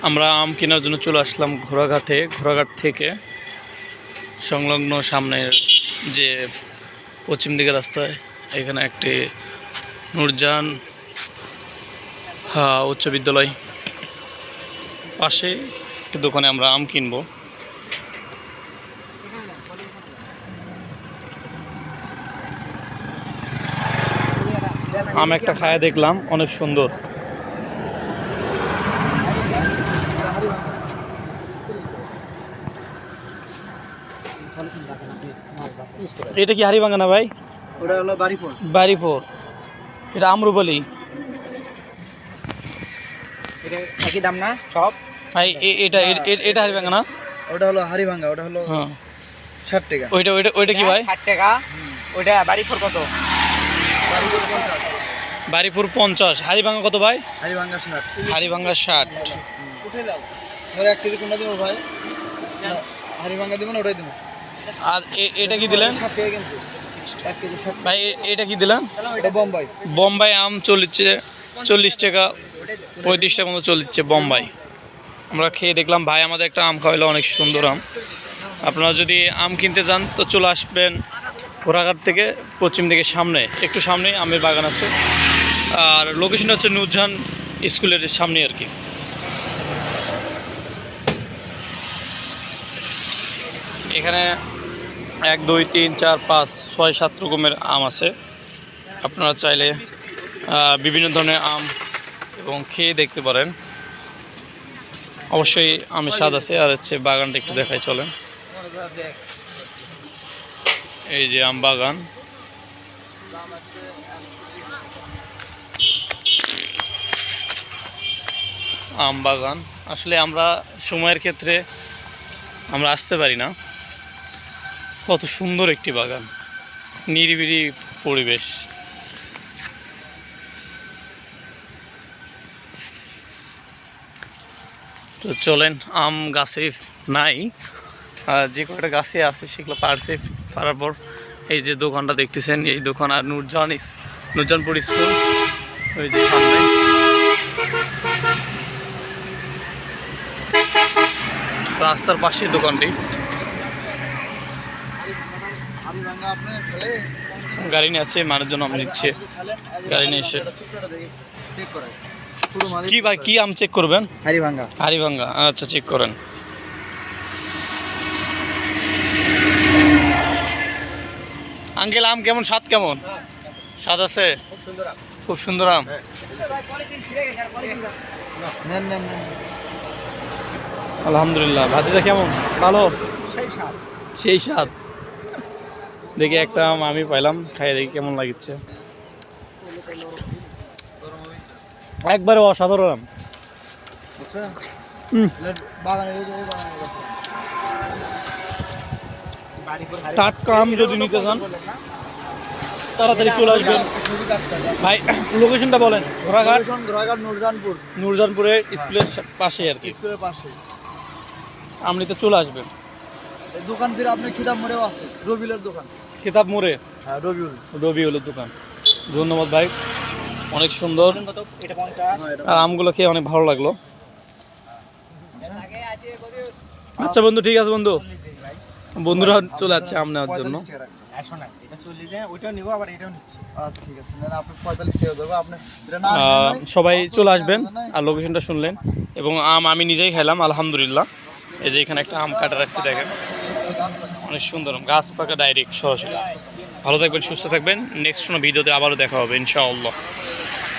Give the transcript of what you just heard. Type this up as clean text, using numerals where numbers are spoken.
আমরা আম কেনার জন্য চলে আসলাম ঘোড়াঘাটে। ঘোড়াঘাট থেকে সংলগ্ন সামনের যে পশ্চিম দিকের রাস্তায় এখানে একটি নূরজাহান উচ্চ বিদ্যালয় পাশে একটি দোকানে আমরা আম কিনবো। আম একটা খায়া দেখলাম, অনেক সুন্দর। এটা কি হাড়িভাঙ্গা না ভাই? ওটা হলো বাড়িপুর। বাড়িপুর। এটা আমরুপালি। এটা একই দাম না সব ভাই এটা এটা হাড়িভাঙ্গা না? ওটা হলো হাড়িভাঙ্গা, ওটা হলো 60 টাকা। ওইটা ওইটা ওইটা কি ভাই? 60 টাকা। ওইটা বাড়িপুর কত? বাড়িপুর 50। হাড়িভাঙ্গা কত ভাই? হাড়িভাঙ্গা 60। হাড়িভাঙ্গা 60। উঠে যাও। ওরা 1 কেজি কোনটা দেবো ভাই? হাড়িভাঙ্গা দেবো না ওটাই দেবো? আর এটা কি দিলেন 60 টাকা কিন্তু 1 কেজি 60 ভাই? এটা কি দিলেন? এটা বোম্বাই। বোম্বাই আম চলছে 40 টাকা, 35 টাকা মতো চলছে বোম্বাই। আমরা খেয়ে দেখলাম, ভাই আমাদের একটা আম খাওয়াইলো, অনেক সুন্দর আম। আপনারা যদি আম কিনতে যান তো চলে আসবেন ঘোড়াঘাট থেকে পশ্চিম দিকে সামনে, একটু সামনে আমের বাগান আছে। আর লোকেশনটা হচ্ছে নূরজাহান স্কুলের সামনে আর কি। এখানে 1 2 3 4 5 6 7 রকমের আম আছে। আপনারা চাইলে বিভিন্ন ধরনের আম এবং খেয়ে দেখতে পারেন। অবশ্যই আমের স্বাদ আছে। আর হচ্ছে বাগানটা একটু দেখাই চলেন। এই যে আম বাগান। আম বাগান আসলে আমরা সময়ের ক্ষেত্রে আমরা আসতে পারি না। কত সুন্দর একটি বাগান, নিরিবিলি পরিবেশ। তো চলেন, আম গাছে নাই, যে কয়টা গাছে আছে সেগুলো পারছে। পারার পর এই যে দোকানটা দেখতেছেন, এই দোকান আর নূরজাহানপুর স্কুল ওই যে সামনে। রাস্তার পাশে দোকানটি। গাড়ি নিয়ে আছে, মানুষজন আম নিচ্ছে গাড়ি নিয়ে এসে। কি ভাই, কি আম চেক করবেন? হাড়িভাঙ্গা। হাড়িভাঙ্গা, আচ্ছা চেক করেন। আঙ্কেল আম কেমন, স্বাদ কেমন? স্বাদ আছে, খুব সুন্দর আম। আলহামদুলিল্লাহ। ভাতিজা কেমন? ভালো, সেই স্বাদ। দেখি একটা আম আমি পাইলাম, খাই দেখি কেমন লাগছে। একবারে অসাধারণ আম। টাটকা আম যদি নিতে চান তাড়াতাড়ি চলে আসবেন ভাই। লোকেশনটা বলেন। ঘোড়াঘাট নূরজাহানপুর। নূরজাহানপুরের স্কুলের পাশে আর কি, স্কুলের পাশে আম নিতে চলে আসবেন। দোকান ফিরে আপনি খিতাব মোড়েও আছে, রবিউলের দোকান। খেতাব মোড়ে? হ্যাঁ, রবিউলের দোকান। ধন্যবাদ ভাই, অনেক সুন্দর। আর আমগুলো খেয়ে অনেক ভালো লাগলো। আচ্ছা বন্ধু, ঠিক আছে বন্ধু। বন্ধুরা চলে যাচ্ছে আম নেওয়ার জন্য। সবাই চলে আসবেন। আর লোকেশনটা শুনলেন এবং আম আমি নিজেই খেলাম আলহামদুলিল্লাহ। এই যে এখানে একটা আম কাটা রাখছি, দেখেন অনেক সুন্দর গাছ পাকা ডাইরেক্ট সরাসরি। ভালো থাকবেন, সুস্থ থাকবেন। নেক্সট কোনো ভিডিওতে আবারও দেখা হবে ইনশাআল্লাহ।